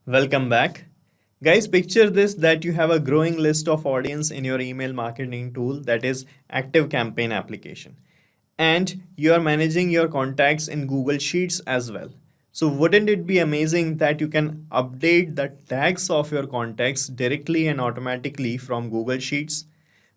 Welcome back. Guys, picture this that you have a growing list of audience in your email marketing tool that is ActiveCampaign application. And you are managing your contacts in Google Sheets as well. So wouldn't it be amazing that you can update the tags of your contacts directly and automatically from Google Sheets?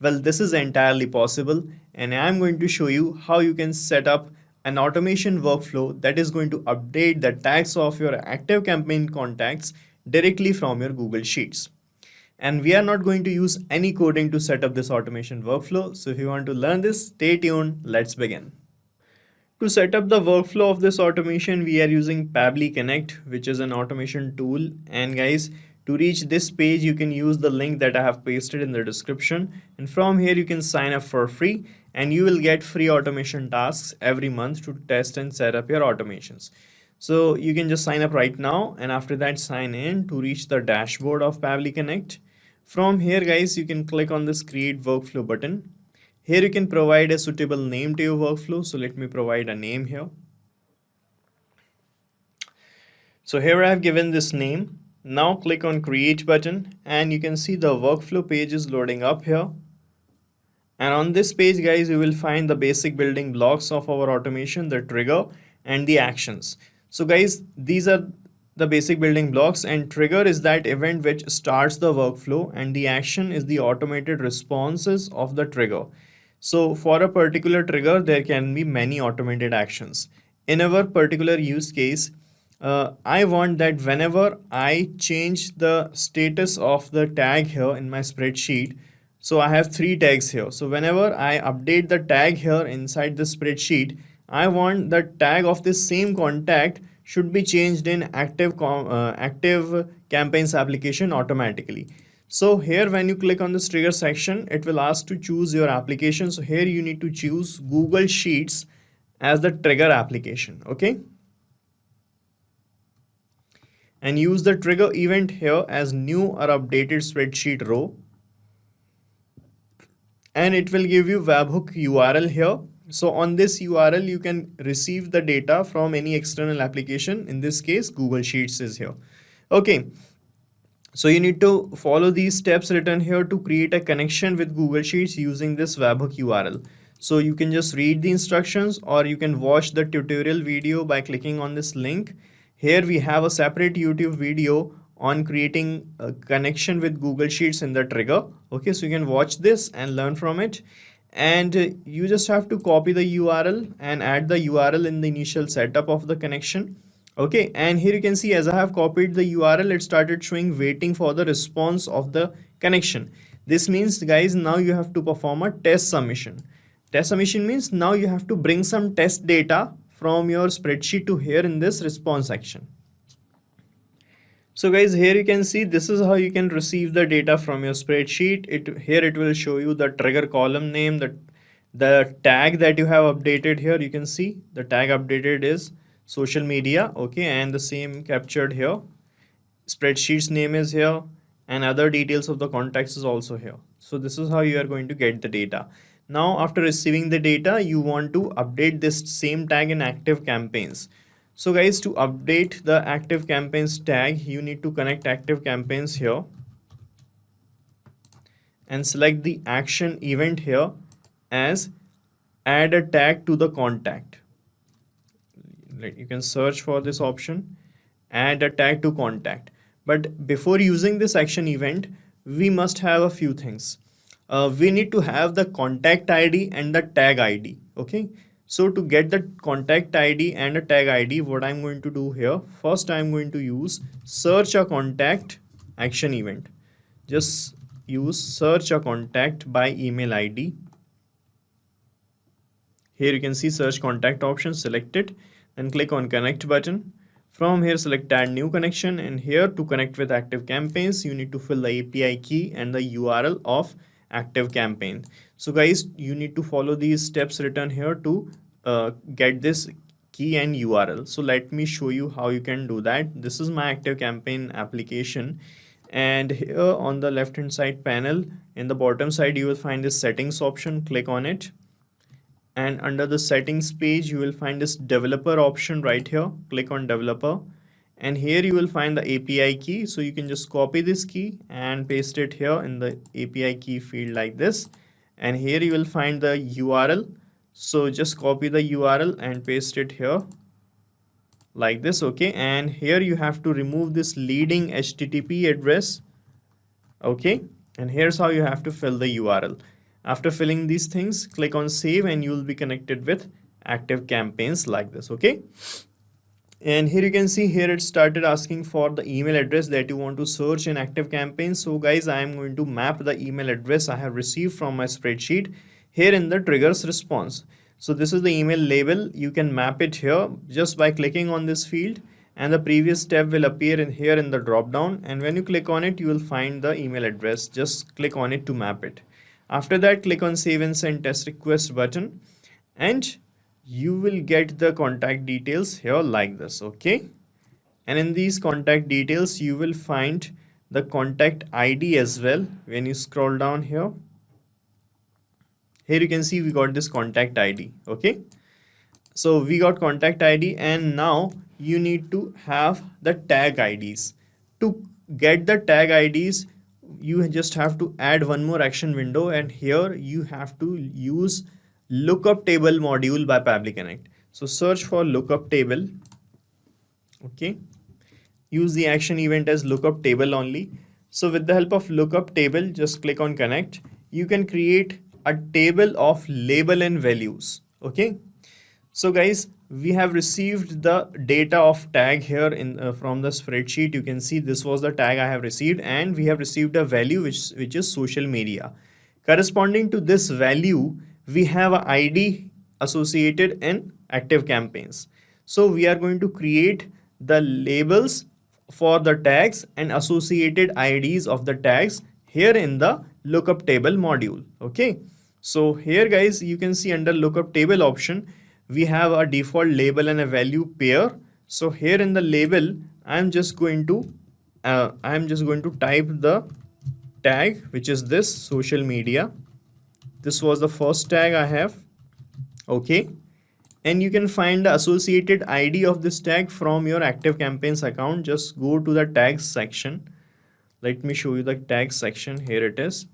Well, this is entirely possible, and I'm going to show you how you can set up an automation workflow that is going to update the tags of your ActiveCampaign contacts directly from your Google Sheets. And we are not going to use any coding to set up this automation workflow. So if you want to learn this, stay tuned. Let's begin. To set up the workflow of this automation, we are using Pabbly Connect, which is an automation tool. And guys, to reach this page, you can use the link that I have pasted in the description. And from here, you can sign up for free and you will get free automation tasks every month to test and set up your automations. So you can just sign up right now and after that sign in to reach the dashboard of Pabbly Connect. From here, guys, you can click on this create workflow button. Here you can provide a suitable name to your workflow. So let me provide a name here. So here I have given this name. Now click on create button and you can see the workflow page is loading up here. And on this page, guys, you will find the basic building blocks of our automation, the trigger and the actions. So guys, these are the basic building blocks, and trigger is that event which starts the workflow and the action is the automated responses of the trigger. So for a particular trigger, there can be many automated actions. In our particular use case, I want that whenever I change the status of the tag here in my spreadsheet, so I have 3 tags here. So whenever I update the tag here inside the spreadsheet, I want the tag of this same contact should be changed in active campaigns application automatically. So here when you click on this trigger section, it will ask to choose your application. So here you need to choose Google Sheets as the trigger application. Okay. And use the trigger event here as new or updated spreadsheet row. And it will give you webhook URL here. So on this URL, you can receive the data from any external application. In this case, Google Sheets is here. Okay. So you need to follow these steps written here to create a connection with Google Sheets using this webhook URL. So you can just read the instructions or you can watch the tutorial video by clicking on this link. Here we have a separate YouTube video on creating a connection with Google Sheets in the trigger. Okay, so you can watch this and learn from it. And you just have to copy the URL and add the URL in the initial setup of the connection. Okay, and here you can see as I have copied the URL, it started showing waiting for the response of the connection. This means, guys, now you have to perform a test submission. Test submission means now you have to bring some test data from your spreadsheet to here in this response section. So guys, here you can see this is how you can receive the data from your spreadsheet. Here it will show you the trigger column name, the tag that you have updated here. You can see the tag updated is social media. Okay, and the same captured here. Spreadsheet's name is here and other details of the contacts is also here. So this is how you are going to get the data. Now after receiving the data, you want to update this same tag in active campaigns. So guys, to update the active campaigns tag, you need to connect active campaigns here and select the action event here as add a tag to the contact. You can search for this option, add a tag to contact. But before using this action event, we must have a few things. We need to have the contact ID and the tag ID. Okay. So to get the contact ID and a tag ID, what I'm going to do here, first I'm going to use search a contact action event. Just use search a contact by email ID. Here you can see search contact option, select it and click on connect button. From here select add new connection, and here to connect with active campaigns, you need to fill the API key and the URL of active campaign. So guys, you need to follow these steps written here to get this key and URL. So let me show you how you can do that. This is my active campaign application, and here on the left hand side panel in the bottom side you will find this settings option. Click on it, and under the settings page you will find this developer option right here. Click on developer, and here you will find the API key. So you can just copy this key and paste it here in the API key field like this, and here you will find the URL. So just copy the URL and paste it here like this. Okay, and here you have to remove this leading HTTP address. Okay, and here's how you have to fill the URL. After filling these things, click on save and you will be connected with active campaigns like this. Okay, and here you can see here it started asking for the email address that you want to search in active campaigns. So guys, I am going to map the email address I have received from my spreadsheet here in the triggers response. So this is the email label. You can map it here just by clicking on this field, and the previous step will appear in here in the drop down, and when you click on it you will find the email address. Just click on it to map it. After that, click on save and send test request button, and you will get the contact details here like this. Okay, and in these contact details you will find the contact ID as well. When you scroll down here, you can see we got this contact ID. Okay, so we got contact ID, and now you need to have the tag IDs. To get the tag IDs, you just have to add one more action window, and here you have to use lookup table module by Pabbly Connect. So search for lookup table. Okay, use the action event as lookup table only. So with the help of lookup table, just click on connect. You can create a table of label and values. Okay, so guys, we have received the data of tag here in from the spreadsheet. You can see this was the tag I have received, and we have received a value which is social media. Corresponding to this value, we have an ID associated in active campaigns. So we are going to create the labels for the tags and associated IDs of the tags here in the lookup table module. Okay, so here guys, you can see under lookup table option we have a default label and a value pair. So here in the label, I'm just going to type the tag, which is this social media. This was the first tag I have. Okay, and you can find the associated ID of this tag from your active campaigns account. Just go to the tags section. Let me show you the tags section. Here it is.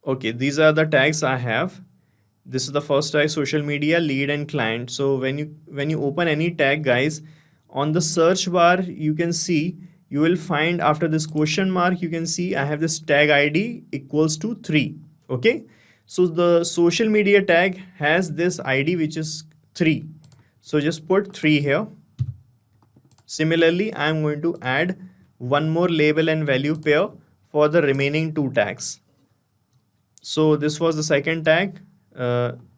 Okay, these are the tags I have. This is the first tag, social media, lead and client. So when you open any tag guys, on the search bar you can see, you will find after this question mark, you can see I have this tag ID equals to 3. Okay, so the social media tag has this ID which is 3. So just put 3 here. Similarly, I am going to add one more label and value pair for the remaining 2 tags. So this was the second tag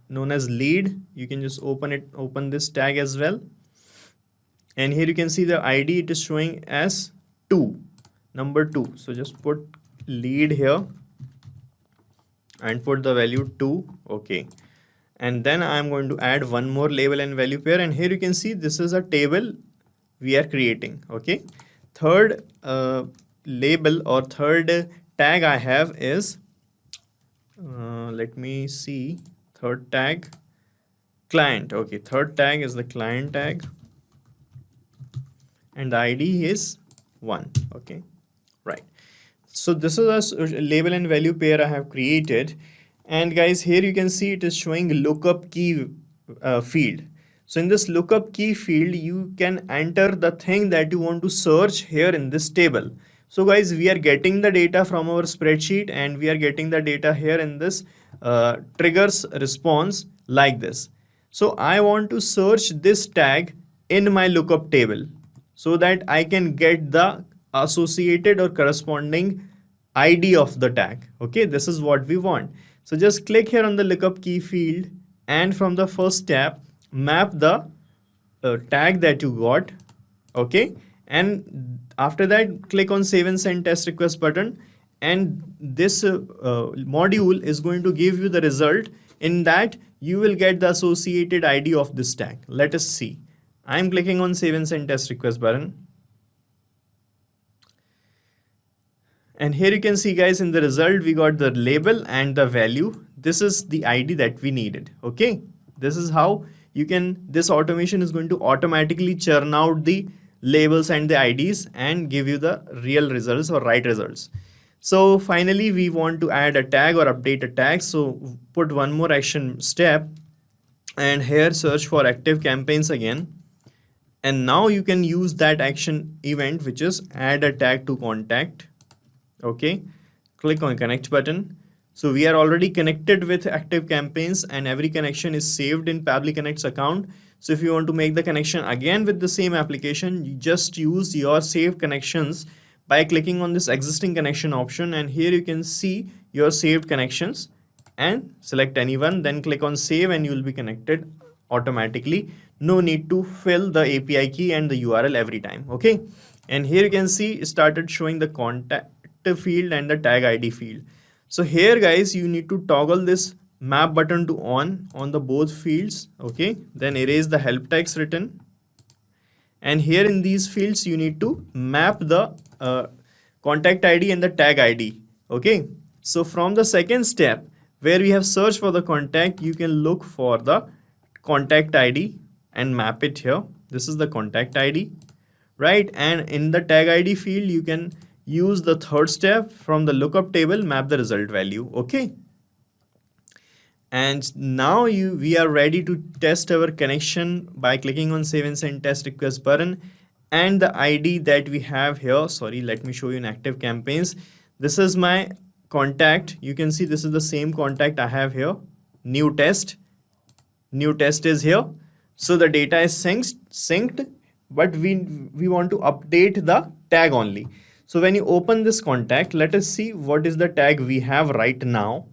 known as lead. You can just open this tag as well, and here you can see the ID, it is showing as 2, number 2. So just put lead here and put the value 2. Okay, and then I'm going to add one more label and value pair, and here you can see this is a table we are creating. Okay, third label or third tag I have is let me see, third tag client. Okay, third tag is the client tag, and the ID is 1. Okay, right. So this is a label and value pair I have created, and guys, here you can see it is showing lookup key field. So in this lookup key field, you can enter the thing that you want to search here in this table. So guys, we are getting the data from our spreadsheet, and we are getting the data here in this triggers response like this. So I want to search this tag in my lookup table so that I can get the associated or corresponding ID of the tag. Okay, this is what we want. So just click here on the lookup key field, and from the first tab, map the tag that you got. Okay, and after that, click on save and send test request button, and this module is going to give you the result. In that, you will get the associated ID of this tag. Let us see. I'm clicking on save and send test request button, and here you can see guys, in the result we got the label and the value. This is the ID that we needed. Okay, this is how this automation is going to automatically churn out the labels and the IDs and give you the real results or right results. So finally, we want to add a tag or update a tag. So put one more action step, and here search for active campaigns again. And now you can use that action event, which is add a tag to contact. Okay, click on connect button. So we are already connected with active campaigns, and every connection is saved in Pabbly Connect's account. So if you want to make the connection again with the same application, you just use your saved connections by clicking on this existing connection option, and here you can see your saved connections and select anyone, then click on save and you will be connected automatically. No need to fill the API key and the URL every time. Okay, and here you can see it started showing the contact field and the tag ID field. So here guys, you need to toggle this map button to on the both fields. Okay, then erase the help text written, and here in these fields you need to map the contact ID and the tag ID. Okay, so from the second step where we have searched for the contact, you can look for the contact ID and map it here. This is the contact ID, right? And in the tag ID field, you can use the third step from the lookup table, map the result value. Okay, and now we are ready to test our connection by clicking on save and send test request button, and the ID that we have here, sorry, let me show you in active campaigns. This is my contact. You can see this is the same contact I have here. New test is here. So the data is synced, but we want to update the tag only. So when you open this contact, let us see what is the tag we have right now.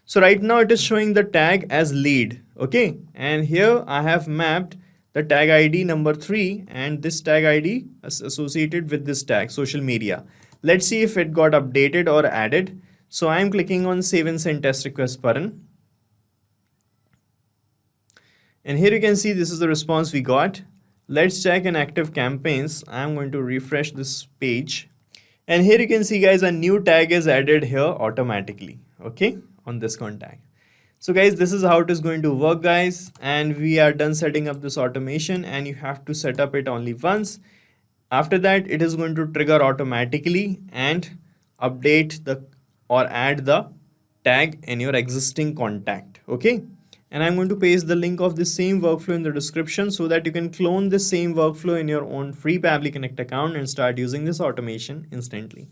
So right now it is showing the tag as lead. Okay, and here I have mapped the tag ID number 3 and this tag ID is associated with this tag social media. Let's see if it got updated or added. So I am clicking on save and send test request button. And here you can see this is the response we got. Let's check in active campaigns. I'm going to refresh this page. And here you can see guys, a new tag is added here automatically. Okay, on this contact. So guys, this is how it is going to work guys. And we are done setting up this automation, and you have to set up it only once. After that, it is going to trigger automatically and update or add the tag in your existing contact. Okay, and I'm going to paste the link of the same workflow in the description so that you can clone the same workflow in your own free Pabbly Connect account and start using this automation instantly.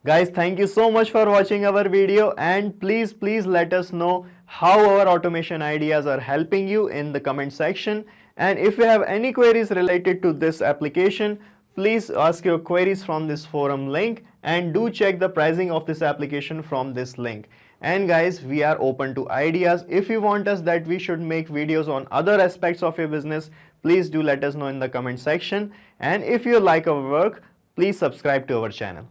Guys, thank you so much for watching our video, and please let us know how our automation ideas are helping you in the comment section. And if you have any queries related to this application, please ask your queries from this forum link, and do check the pricing of this application from this link. And guys, we are open to ideas. If you want us that we should make videos on other aspects of your business, please do let us know in the comment section. And if you like our work, please subscribe to our channel.